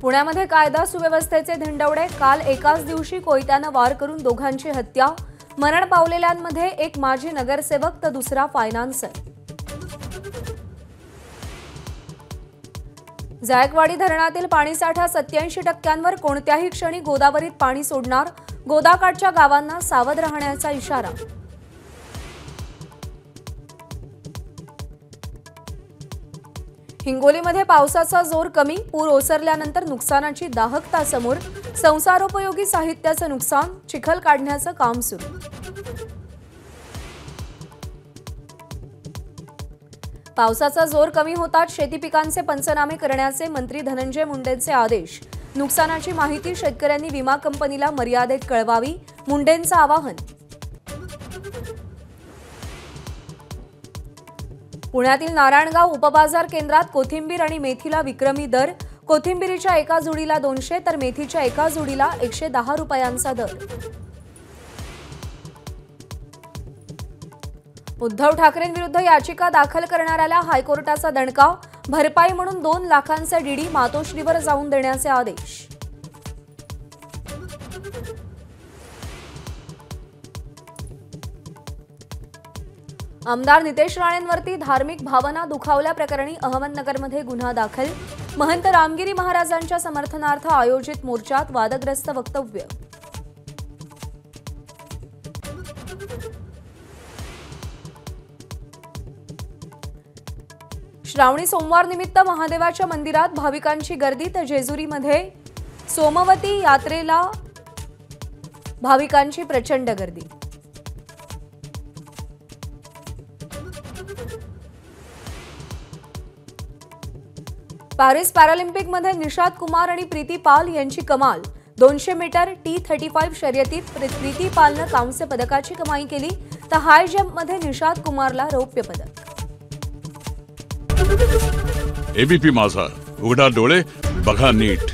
पुण्यामध्ये कायदा सुव्यवस्थेचे धिंडवडे। काल एकाच दिवशी कोयत्याने वार करून दोघांची हत्या। मरण पावलेल्यांमध्ये एक माजी नगरसेवक तर दुसरा फायनान्सर। जायकवाडी धरणातील पाणीसाठा 87% कोणत्याही क्षणी गोदावरीत पाणी सोडणार। गोदाकाठच्या गावांना सावध राहण्याचा इशारा। हिंगोलीमध्ये पावसाचा जोर कमी। पूर ओसरल्यानंतर नुकसानाची दाहकता समोर। संसारोपयोगी साहित्याचं नुकसान, चिखल काढण्याचं काम सुरू। पावसाचा जोर कमी होताच शेती पिकांचे पंचनामे करण्याचे मंत्री धनंजय मुंडेंचे आदेश। नुकसानाची माहिती शेतकऱ्यांनी विमा कंपनीला मर्यादेत कळवावी, मुंडेंचं आवाहन। पुण्यातील नारायणगाव उपबाजार केंद्रात कोथिंबीर आणि मेथीला विक्रमी दर। कोथिंबीरीच्या एका जुडीला 200 तर मेथीच्या एका जुडीला 110 रुपयांचा दर। उद्धव ठाकरेंविरुद्ध याचिका दाखल करणाऱ्याला हायकोर्टाचा दणका। भरपाई म्हणून 2 लाखांचा डीडी मातोश्रीवर जाऊन देण्याचे आदेश। आमदार नितेश राणेंवरती धार्मिक भावना दुखावल्याप्रकरणी अहमदनगरमध्ये गुन्हा दाखल। महंत रामगिरी महाराजांच्या समर्थनार्थ आयोजित मोर्चात वादग्रस्त वक्तव्य। श्रावणी सोमवार निमित्त महादेवाच्या मंदिरात भाविकांची गर्दी तर जेजुरीमध्ये सोमवती यात्रेला भाविकांची प्रचंड गर्दी। पॅरिस पॅरालिम्पिकमध्ये निशाद कुमार आणि प्रीती पाल यांची कमाल। 200 मीटर T35 शर्यतीत प्रीती पालनं कांस्य पदकाची कमाई केली तर हाय जंपमध्ये निशाद कुमारला रौप्य पदक। एबीपी माझा, उघडा डोळे बघा नीट।